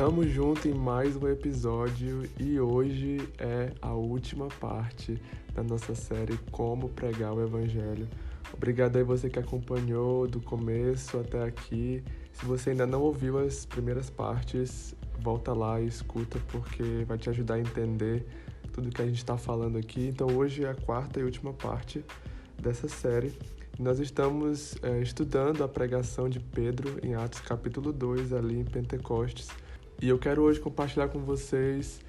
Tamo junto em mais um episódio e hoje é a última parte da nossa série Como Pregar o Evangelho. Obrigado aí você que acompanhou do começo até aqui. Se você ainda não ouviu as primeiras partes, volta lá e escuta porque vai te ajudar a entender tudo que a gente está falando aqui. Então hoje é a quarta e última parte dessa série. Nós estamos estudando a pregação de Pedro em Atos capítulo 2, ali em Pentecostes. E eu quero hoje compartilhar com vocês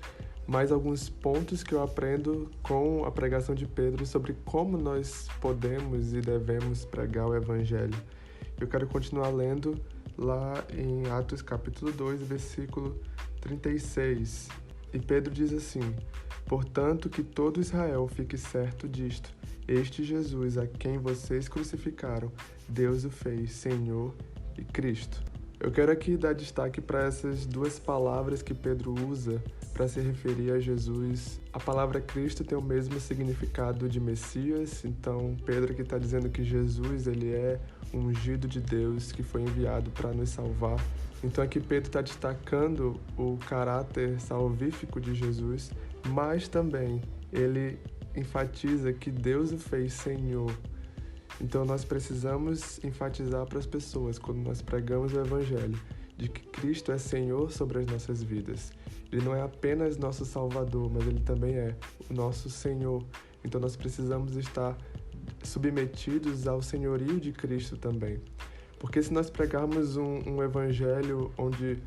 mais alguns pontos que eu aprendo com a pregação de Pedro sobre como nós podemos e devemos pregar o Evangelho. Eu quero continuar lendo lá em Atos capítulo 2, versículo 36. E Pedro diz assim: "Portanto, que todo Israel fique certo disto. Este Jesus, a quem vocês crucificaram, Deus o fez Senhor e Cristo." Eu quero aqui dar destaque para essas duas palavras que Pedro usa para se referir a Jesus. A palavra Cristo tem o mesmo significado de Messias, então Pedro aqui está dizendo que Jesus ele é o ungido de Deus que foi enviado para nos salvar. Então aqui Pedro está destacando o caráter salvífico de Jesus, mas também ele enfatiza que Deus o fez Senhor. Então nós precisamos enfatizar para as pessoas, quando nós pregamos o Evangelho, de que Cristo é Senhor sobre as nossas vidas. Ele não é apenas nosso Salvador, mas Ele também é o nosso Senhor. Então nós precisamos estar submetidos ao senhorio de Cristo também. Porque se nós pregarmos um Evangelho onde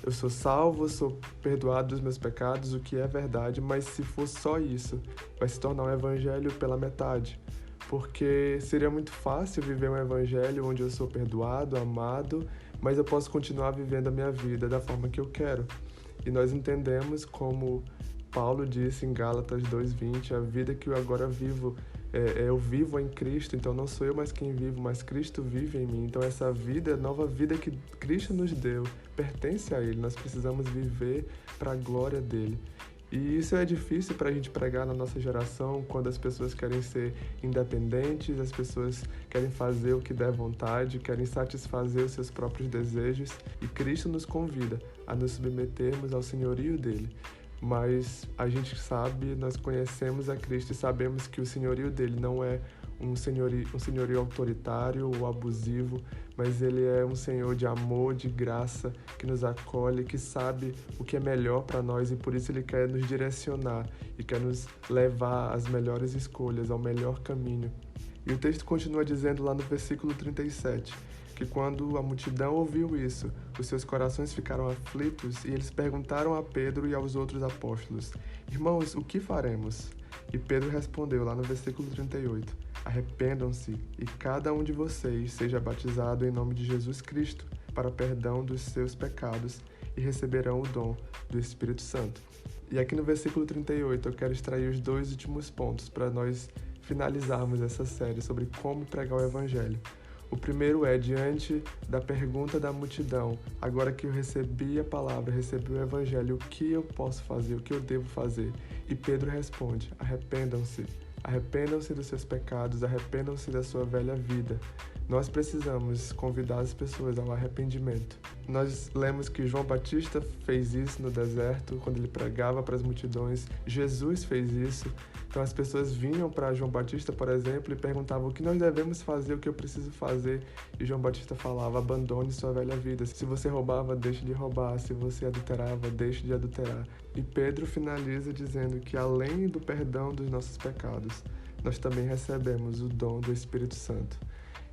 eu sou salvo, sou perdoado dos meus pecados, o que é verdade, mas se for só isso, vai se tornar um Evangelho pela metade. Porque seria muito fácil viver um evangelho onde eu sou perdoado, amado, mas eu posso continuar vivendo a minha vida da forma que eu quero. E nós entendemos, como Paulo disse em Gálatas 2:20, a vida que eu agora vivo, eu vivo em Cristo, então não sou eu mais quem vivo, mas Cristo vive em mim. Então essa vida, nova vida que Cristo nos deu, pertence a Ele. Nós precisamos viver para a glória dEle. E isso é difícil para a gente pregar na nossa geração, quando as pessoas querem ser independentes, as pessoas querem fazer o que der vontade, querem satisfazer os seus próprios desejos. E Cristo nos convida a nos submetermos ao senhorio dele. Mas a gente sabe, nós conhecemos a Cristo e sabemos que o senhorio dele não é um senhorio autoritário ou abusivo, mas ele é um Senhor de amor, de graça, que nos acolhe, que sabe o que é melhor para nós e por isso ele quer nos direcionar e quer nos levar às melhores escolhas, ao melhor caminho. E o texto continua dizendo lá no versículo 37, que quando a multidão ouviu isso, os seus corações ficaram aflitos e eles perguntaram a Pedro e aos outros apóstolos: "Irmãos, o que faremos?" E Pedro respondeu lá no versículo 38, "Arrependam-se e cada um de vocês seja batizado em nome de Jesus Cristo para perdão dos seus pecados e receberão o dom do Espírito Santo." E aqui no versículo 38 eu quero extrair os dois últimos pontos para nós finalizarmos essa série sobre como pregar o Evangelho. O primeiro é, diante da pergunta da multidão, agora que eu recebi a palavra, recebi o Evangelho, o que eu posso fazer, o que eu devo fazer? E Pedro responde: arrependam-se. Arrependam-se dos seus pecados, arrependam-se da sua velha vida. Nós precisamos convidar as pessoas ao arrependimento. Nós lemos que João Batista fez isso no deserto, quando ele pregava para as multidões. Jesus fez isso. Então as pessoas vinham para João Batista, por exemplo, e perguntavam: o que nós devemos fazer, o que eu preciso fazer? E João Batista falava: abandone sua velha vida. Se você roubava, deixe de roubar. Se você adulterava, deixe de adulterar. E Pedro finaliza dizendo que além do perdão dos nossos pecados, nós também recebemos o dom do Espírito Santo.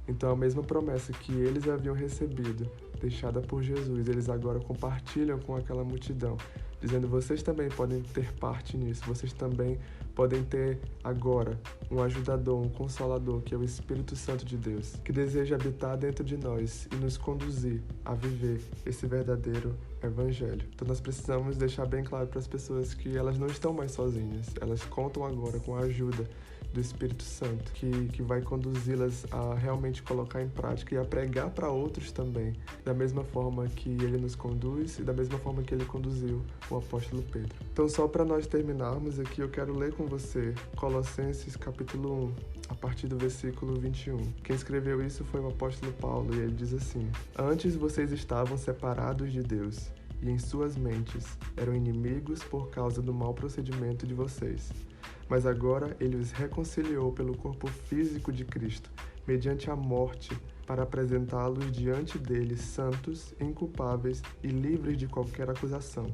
Então a mesma promessa que eles haviam recebido, deixada por Jesus, eles agora compartilham com aquela multidão, dizendo: vocês também podem ter parte nisso, vocês também podem ter agora um ajudador, um consolador, que é o Espírito Santo de Deus, que deseja habitar dentro de nós e nos conduzir a viver esse verdadeiro Evangelho. Então nós precisamos deixar bem claro para as pessoas que elas não estão mais sozinhas, elas contam agora com a ajuda do Espírito Santo, que vai conduzi-las a realmente colocar em prática e a pregar para outros também, da mesma forma que ele nos conduz e da mesma forma que ele conduziu o apóstolo Pedro. Então, só para nós terminarmos aqui, eu quero ler com você Colossenses capítulo 1, a partir do versículo 21. Quem escreveu isso foi o apóstolo Paulo, e ele diz assim: "Antes vocês estavam separados de Deus e em suas mentes eram inimigos por causa do mau procedimento de vocês. Mas agora ele os reconciliou pelo corpo físico de Cristo, mediante a morte, para apresentá-los diante dele santos, inculpáveis e livres de qualquer acusação,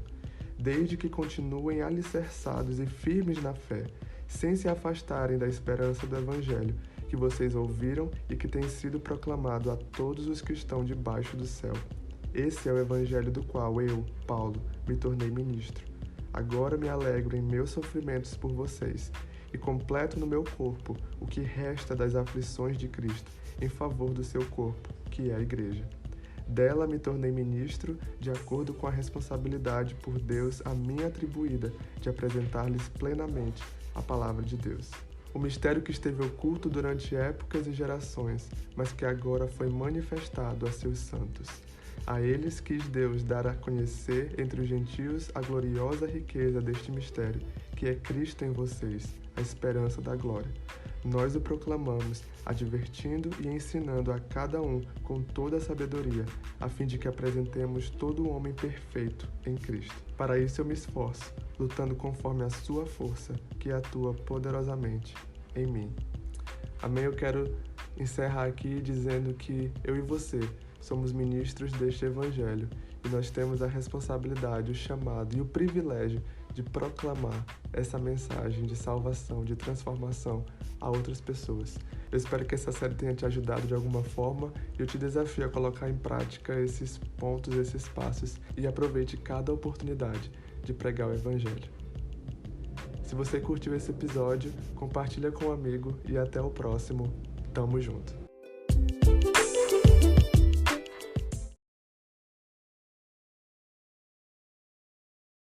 desde que continuem alicerçados e firmes na fé, sem se afastarem da esperança do Evangelho, que vocês ouviram e que tem sido proclamado a todos os que estão debaixo do céu. Esse é o Evangelho do qual eu, Paulo, me tornei ministro. Agora me alegro em meus sofrimentos por vocês e completo no meu corpo o que resta das aflições de Cristo em favor do seu corpo, que é a Igreja. Dela me tornei ministro de acordo com a responsabilidade por Deus a mim atribuída de apresentar-lhes plenamente a palavra de Deus. O mistério que esteve oculto durante épocas e gerações, mas que agora foi manifestado a seus santos. A eles quis Deus dar a conhecer entre os gentios a gloriosa riqueza deste mistério, que é Cristo em vocês, a esperança da glória. Nós o proclamamos, advertindo e ensinando a cada um com toda a sabedoria, a fim de que apresentemos todo o homem perfeito em Cristo. Para isso eu me esforço, lutando conforme a sua força, que atua poderosamente em mim. Amém? Eu quero encerrar aqui dizendo que eu e você somos ministros deste Evangelho e nós temos a responsabilidade, o chamado e o privilégio de proclamar essa mensagem de salvação, de transformação a outras pessoas. Eu espero que essa série tenha te ajudado de alguma forma e eu te desafio a colocar em prática esses pontos, esses passos e aproveite cada oportunidade de pregar o Evangelho. Se você curtiu esse episódio, compartilha com um amigo e até o próximo. Tamo junto!